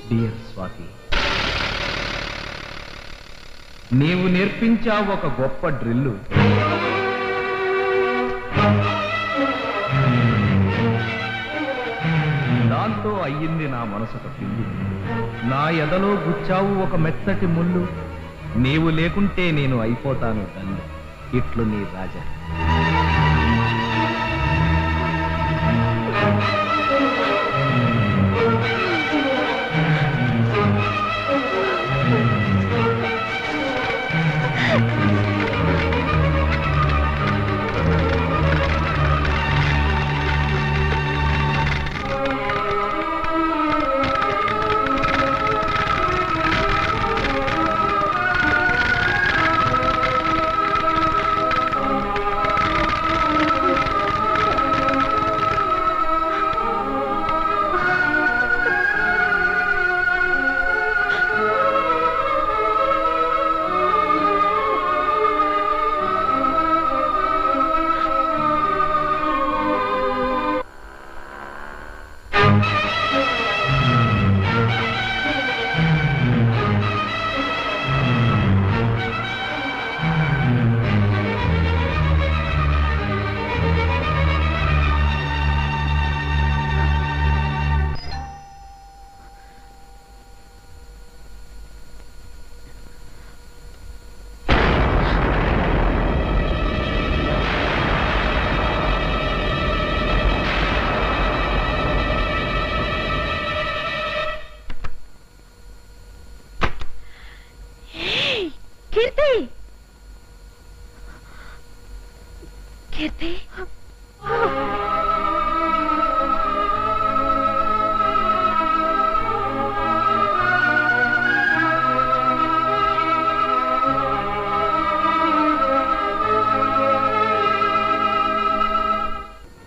Dear Swathi, నీవు నేర్పించావు ఒక గొప్ప డ్రిల్లు. దాంతో అయ్యింది నా మనసుకు పిల్లి. నా ఎదలో గుచ్చావు ఒక మెత్తటి ముళ్ళు. నీవు లేకుంటే నేను అయిపోతాను తల్లి. ఇట్లు నీ రాజా.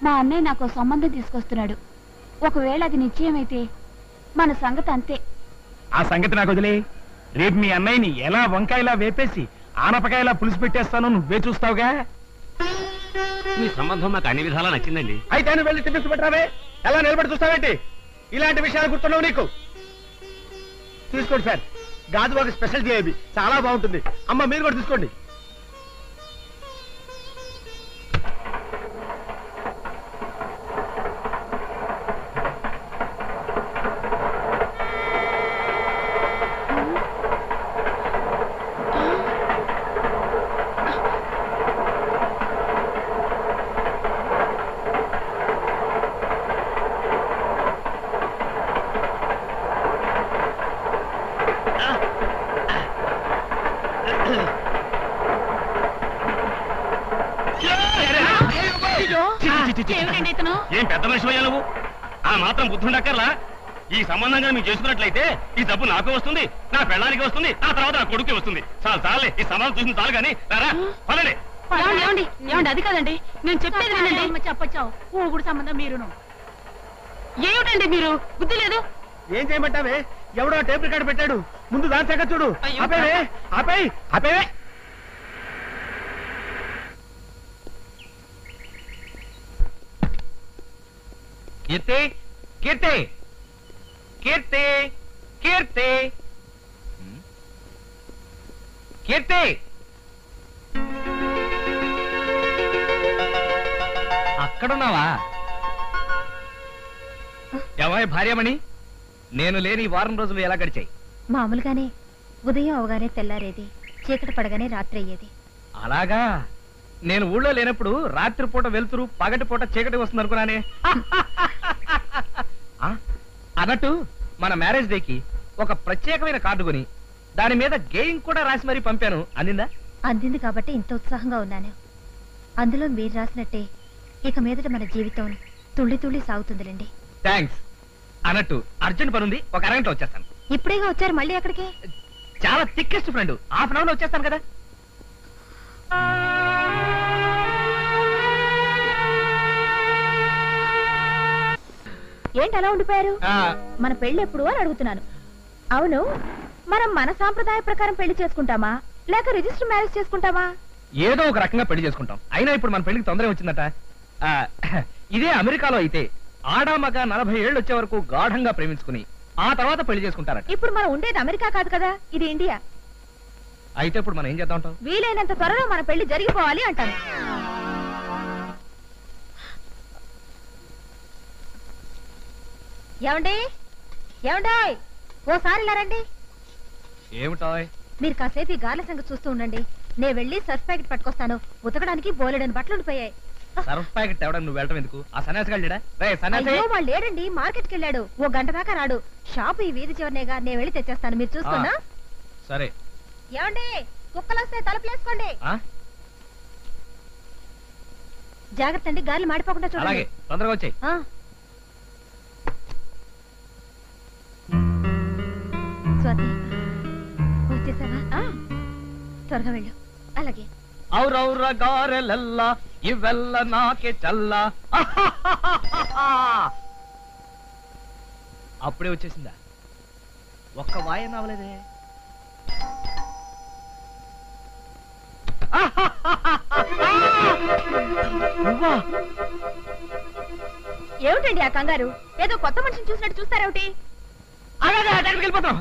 మా అన్నయ్య నాకు సంబంధం తీసుకొస్తున్నాడు. ఒకవేళ అది నిశ్చయమైతే మన సంగతి అంతే. ఆ సంగతి నాకు వదిలే. రేపు మీ అన్నయ్యని ఎలా వంకాయలా వేపేసి ఆనపకాయలా పులుసు పెట్టేస్తానో నువ్వే చూస్తావుగా. మీ సంబంధం నాకు అన్ని విధాలా నచ్చిందండి. అయితే నువ్వు వెళ్ళి టిఫిన్స్ పెట్టరావే. ఎలా నిలబడి చూస్తావేంటి? ఇలాంటి విషయాలు గుర్తున్నావు నీకు? తీసుకోండి సార్, గాజువాక స్పెషల్ జిలేబీ చాలా బాగుంటుంది. అమ్మ మీరు కూడా తీసుకోండి. ఏం పెద్ద మనిషి అయ్యా నువ్వు? ఆ మాత్రం బుద్ధుండక్కర్లా? ఈ సంబంధంగా మీరు చేసుకున్నట్లయితే ఈ డబ్బు నాకు వస్తుంది, నా పెళ్ళానికి వస్తుంది, ఆ తర్వాత నా కొడుకు వస్తుంది. చాలు చాలే, ఈ సంబంధం చూసింది చాలు కానీ రారా పదండి. ఏమండి అది కాదండి, నేను చెప్పేది వినండి. చెప్పచ్చావు ఊగుడు సంబంధం మీరును. ఏమిటండి మీరు బుద్ధి లేదు? ఏం చేయమంటావే? ఎవడో టేప్ రికార్డు పెట్టాడు, ముందు దాని సంగతి చూడు. ఆపేవే, ఆపేయ్, ఆపేవే. కీర్తి, కీర్తి, కీర్తి, కీర్తి, కీర్తి. అక్కడున్నావా? ఎవరి భార్యమణి? నేను లేని వారం రోజులు ఎలా గడిచాయి? మామూలుగానే ఉదయం అవగానే తెల్లారేది, చీకటి పడగానే రాత్రి అయ్యేది. అలాగా? నేను ఊళ్ళో లేనప్పుడు రాత్రిపూట వెళ్తురు, పగటిపూట చీకటి వస్తుంది అనుకున్నానే. అన్నట్టు మన మ్యారేజ్ డేకి ఒక ప్రత్యేకమైన కార్డు కొని దాని మీద గేయింగ్ కూడా రాసి మరీ పంపాను. అందిందా? అందింది కాబట్టి ఇంత ఉత్సాహంగా ఉన్నాను. అందులో మీరు రాసినట్టే ఇక మీదట మన జీవితం తుళ్ళి తుళ్ళి సాగుతుందిలేండి. థ్యాంక్స్. అన్నట్టు అర్జెంట్ పని ఉంది, ఒక అరగంట వచ్చేస్తాను. ఇప్పుడేగా వచ్చారు, మళ్ళీ ఎక్కడికి? చాలా thickest friend, half an hour లో వచ్చేస్తాను కదా. ఏంటి అలా ఉండిపోయారు? మన పెళ్లి ఎప్పుడు అని అడుగుతున్నాను. అవును, మనం మన సాంప్రదాయ ప్రకారం పెళ్లి చేసుకుంటామా లేక రిజిస్టర్ మ్యారేజ్ చేసుకుంటామా? ఏదో ఒక రకంగా పెళ్లి చేసుకుంటాం. అయినా ఇప్పుడు మన పెళ్లికి తొందర వచ్చిందట. ఇదే అమెరికాలో అయితే ఆడామగ 40 ఏళ్ళు వచ్చే వరకు గాఢంగా ప్రేమించుకుని ఆ తర్వాత పెళ్లి చేసుకుంటారట. ఇప్పుడు మనం ఉండేది అమెరికా కాదు కదా, ఇది ఇండియా. అయితే ఇప్పుడు మనం ఏం చేద్దాం అంటావు? వీలైనంత త్వరలో మన పెళ్లి జరిగిపోవాలి అంటాను. ఏమండి ఏమండాయ్, ఓసారి ఇలా రండి. ఏమిటో మీరు కాసేపు ఈ గార్ల సంగతి చూస్తూ ఉండండి. నేను వెళ్ళి సర్ఫ్ ప్యాకెట్ పట్టుకొస్తాను. ఉతకడానికి బోలెడని బట్టలు ఉండిపోయాయి. సర్ఫ్ ప్యాకెట్ తేవడం నువ్వు వెళ్ళటం ఎందుకు? ఆ సన్యాసి గాళ్ళేడా? రేయ్ సన్యాసి! అయ్యో, వాళ్ళు లేడండి, మార్కెట్కి వెళ్ళాడు. ఓ గంట దాకా రాడు. షాపు ఈ వీధి చివరినేగా, నేను వెళ్ళి తెచ్చేస్తాను. మీరు చూస్తున్నా. సరే. ఏమండి, కుక్కలు వస్తే తలుపులేసుకోండి. జాగ్రత్త అండి, గాలి మాడిపోకుండా చూడండి. అలాగే, తొందరగా వచ్చాయి. స్వాతి, వచ్చేసావా? త్వరగా వెళ్ళు. అలాగే. ఔరౌర గారెలల్ల ఇవెల్ల నాకే చల్ల. అప్పుడే వచ్చేసిందా? ఒక్క వాయన అవ్వలేదే. ఏమిటండి ఆ కంగారు? ఏదో కొత్త మనిషిని చూసినట్టు చూస్తారేమిటి? వెళ్ళిపోతాం.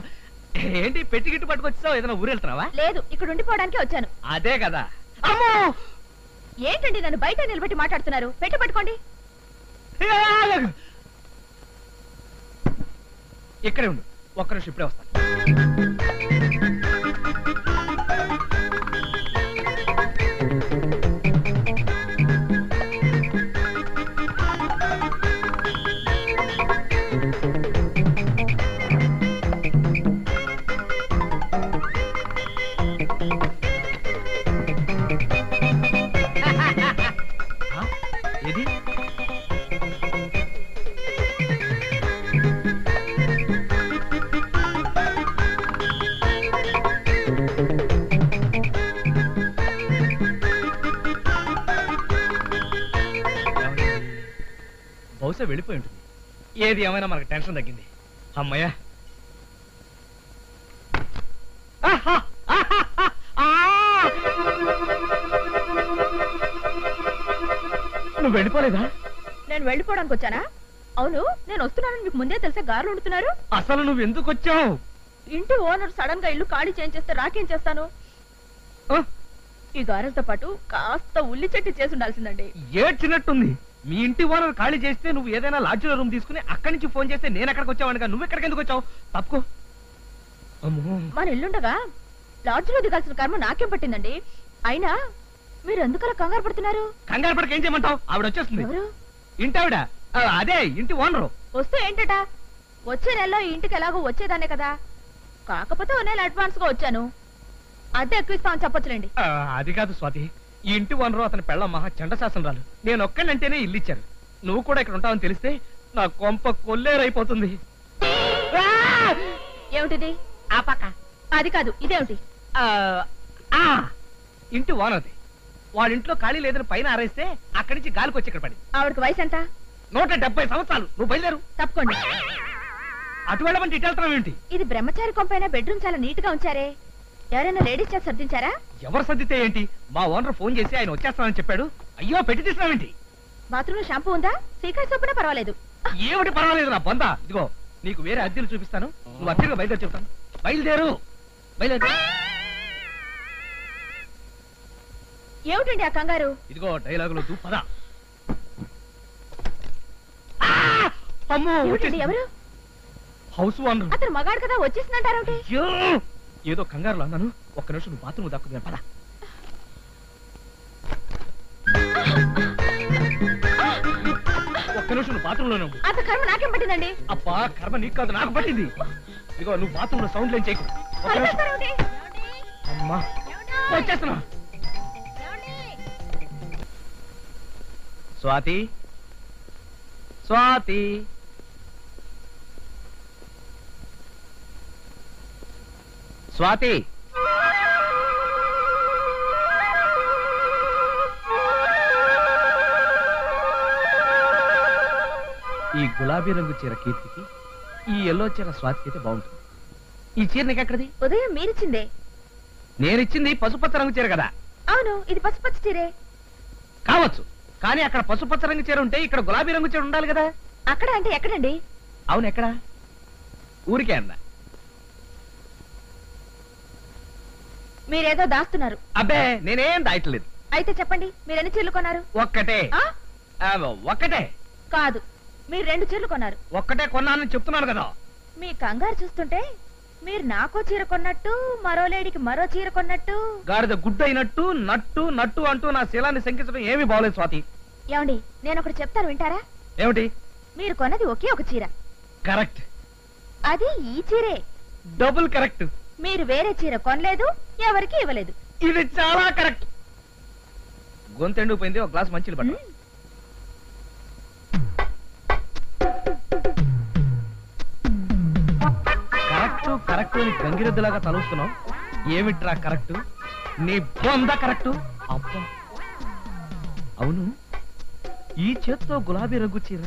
ఏంటి పెట్టి గిట్టు పట్టుకొచ్చావు? ఏదైనా ఊరు వెళ్తున్నావా? లేదు, ఇక్కడ ఉండిపోవడానికి వచ్చాను. అదే కదా. అమ్మో, ఏంటండి నన్ను బయట నిలబెట్టి మాట్లాడుతున్నారు? పెట్టి పట్టుకోండి. ఇక్కడే ఉండు, ఒక్క నిమిషం ఇప్పుడే వస్తాను. ఏది? బహుశా వెళ్ళిపోయి ఉంటుంది. ఏది ఏమైనా మనకు టెన్షన్ తగ్గింది. అమ్మయ్యా. నువ్వు వెళ్ళిపోలేదా? నేను వెళ్ళిపోవడానికి వచ్చానా? అవును, నేను వస్తున్నానని మీకు ముందే తెలిసే గారులు ఉంటున్నారు. అసలు నువ్వు ఎందుకు వచ్చావు? ఇంటి ఓనర్ సడన్ గా ఇల్లు ఖాళీ చేయించేస్తే రాకేం చేస్తాను? ఈ గారెలతో పాటు కాస్త ఉల్లి చెట్టు చేసి ఉండాల్సిందండి. ఏడ్చినట్టుంది. మీ ఇంటి ఓనర్ ఖాళీ చేస్తే నువ్వు ఏదైనా లాడ్జిలో రూమ్ తీసుకుని అక్కడి నుంచి ఫోన్ చేస్తే నేను ఎక్కడికి వచ్చావనుగా, నువ్వు ఎక్కడికి ఎందుకు వచ్చావు? తప్పుకో. మన ఇల్లుండగా లాడ్జిలో దిగాల్సిన కర్మ నాకేం పట్టిందండి? అయినా మీరు ఎందుకలా కంగారు పడుతున్నారు? కంగారు పడక ఏం చేయమంటావు? ఆవిడ వచ్చేస్తుంది. ఎవరు? ఇంటి ఆవిడ, అదే ఇంటి ఓనరు. వస్తే ఏంటట? వచ్చే నెలలో ఈ ఇంటికి ఎలాగో వచ్చేదానే కదా. కాకపోతే ఓ నెల అడ్వాన్స్ గా వచ్చాను. అద్దె ఎక్కువ ఇస్తామని చెప్పొచ్చులేండి. అది కాదు స్వాతి, ఈ ఇంటి ఓనరు అతని పెళ్ళ మహా చండశాసనరాలు. నేను ఒక్కళ్ళంటేనే ఇల్లు ఇచ్చాను. నువ్వు కూడా ఇక్కడ ఉంటావని తెలిస్తే నా కొంప కొల్లేరైపోతుంది. ఏమిటిది? ఆ పక్క అది కాదు, ఇదేమిటి? ఇంటి ఓనర్ది. వాళ్ళ ఇంట్లో ఖాళీ లేదని పైన ఆరేస్తే అక్కడి నుంచి గాలికి వచ్చి ఇక్కడ పడి. ఆవిడకి వయసు ఎంత? 170 సంవత్సరాలు. నువ్వు బయలుదేరు. తప్పకోండి. అటు వెళ్ళమంటే ఇటు వెళ్తాం ఏంటి? ఇది బ్రహ్మచారి కొంపైన బెడ్రూమ్ చాలా నీట్ గా ఉంచారే. ఎవరైనా లేడీస్ చేసి సర్దించారా? ఎవరు సర్దితే ఏంటి? మా ఓనర్ ఫోన్ చేసి ఆయన వచ్చేస్తానని చెప్పాడు. అయ్యో, పెట్టి తీసినావేంటి? బాత్రూమ్ లో షాంపూ ఉందా? సీకాయ సోపునా పర్వాలేదు. ఏమిటి పర్వాలేదు నా బందా. ఇదిగో నీకు వేరే అద్దెలు చూపిస్తాను. నువ్వు అద్దెగా బయలుదేరి చెప్తాను. బయలుదేరు, బయలుదేరు. ఏమిటండి ఆ కంగారు? ఇదిగో డైలాగులు పద. అమ్మో, ఏమిటండి? ఎవరు? House owner. అతను మగాడు కదా, వచ్చేసిందంటారేమిటి? ఏదో కంగారులో అన్నాను. ఒక్క నిమిషం నువ్వు బాత్రూమ్ దక్కుతుంది. పద. ఒక్క నిమిషం నువ్వు బాత్రూమ్ లోనే. అంత కర్మ నాకేం పట్టిందండి? అబ్బా, కర్మ నీకు కాదు, నాకు పట్టింది. ఇదిగో నువ్వు బాత్రూమ్ లో సౌండ్ లేని చేయకు. ఒక్క నిమిషం. అమ్మా, వచ్చేస్తున్నా. స్వాతి, స్వాతి, స్వాతి. ఈ గులాబీ రంగు చీర కీర్తికి, ఈ ఎల్లో చీర స్వాతికి అయితే బాగుంటుంది. ఈ చీర నీకు ఎక్కడిది? ఉదయం మీరిచ్చిందే. నేనిచ్చింది పసుపచ్చ రంగు చీర కదా. అవును, ఇది పసుపచ్చ చీరే. కావచ్చు, కానీ అక్కడ పసుపచ్చ రంగు చీర ఉంటే ఇక్కడ గులాబీ రంగు చీర ఉండాలి కదా. అక్కడ అంటే ఎక్కడండి? అవును, ఎక్కడ? ఊరికే అన్నా. మీరేదో దాస్తున్నారు. అబ్బే, నేనేం దాయట్లేదు. అయితే చెప్పండి, మీరు ఎన్ని చీరలు కొన్నారు? ఒక్కటే. ఆ? ఒక్కటే కాదు, మీరు 2 చీరలు కొన్నారు. ఒక్కటే కొన్నానని చెప్తున్నాను కదా. మీ కంగారు చూస్తుంటే మీరు నాకో చీర కొన్నట్టు, మరో లేడీకి మరో చీర కొన్నట్టు. గాడిద గుడ్డు అయినట్టు నట్టు నట్టు అంటూ నా శీలాన్ని శంకించడం ఏమీ బాగోలేదు స్వాతి. ఏమండి, నేను ఒకటి చెప్తాను, వింటారా? ఏమిటి? మీరు కొన్నది ఒకే ఒక చీర. కరెక్ట్. అది ఈ చీరే. Double correct. మీరు వేరే చీర కొనలేదు, ఎవరికి ఇవ్వలేదు. ఇది చాలా కరెక్ట్. గొంతెండిపోయింది, ఒక గ్లాస్ మంచిలు పట్టు. కరెక్ట్ కరెక్ట్ అని గంగిరెద్దులాగా తలుస్తున్నావు. ఏమిట్రా కరెక్ట్? నీ బొంద కరెక్ట్. అబ్బా, అవును, ఈ చేత్తో గులాబీ రంగు చీర,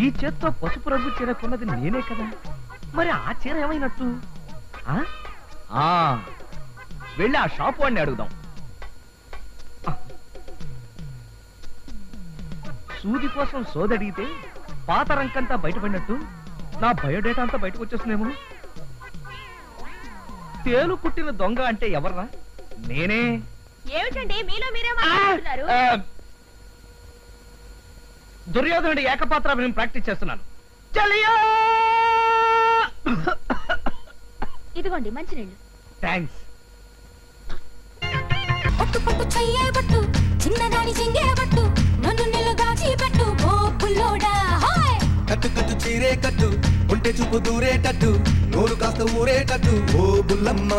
ఈ చేత్తో పసుపు రంగు చీర కొన్నది నేనే కదా. మరి ఆ చీర ఏమైనట్టు? వెళ్ళి ఆ షాప్ వాడిని అడుగుదాం. సూది కోసం సోదడిగితే పాత రంకంతా బయటపడినట్టు నా బయోడేటా అంతా బయటకు వచ్చేస్తుందేమో. తేలు కుట్టిన దొంగ అంటే ఎవర్రా? నేనే. ఏమిటండి మీలో మీరే మాట్లాడుతున్నారు? దుర్యోధనుడి ఏకపాత్రాభినయం ప్రాక్టీస్ చేస్తున్నాను. చలియా! ఇదిగోండి మంచినీళ్ళు. థ్యాంక్స్. పట్టు పట్టు చెయ్యబట్టు చిన్నదాని చింగేబట్టు నన్ను నిలుగాచి పెట్టు ఓ పుల్లోడా. హాయ్ కట్టు కట్టు చీరే కట్టు ఉంటే చూపు దూరేటట్టు నోరు కాస్త ఊరేటట్టు ఓ బుల్లమ్మ.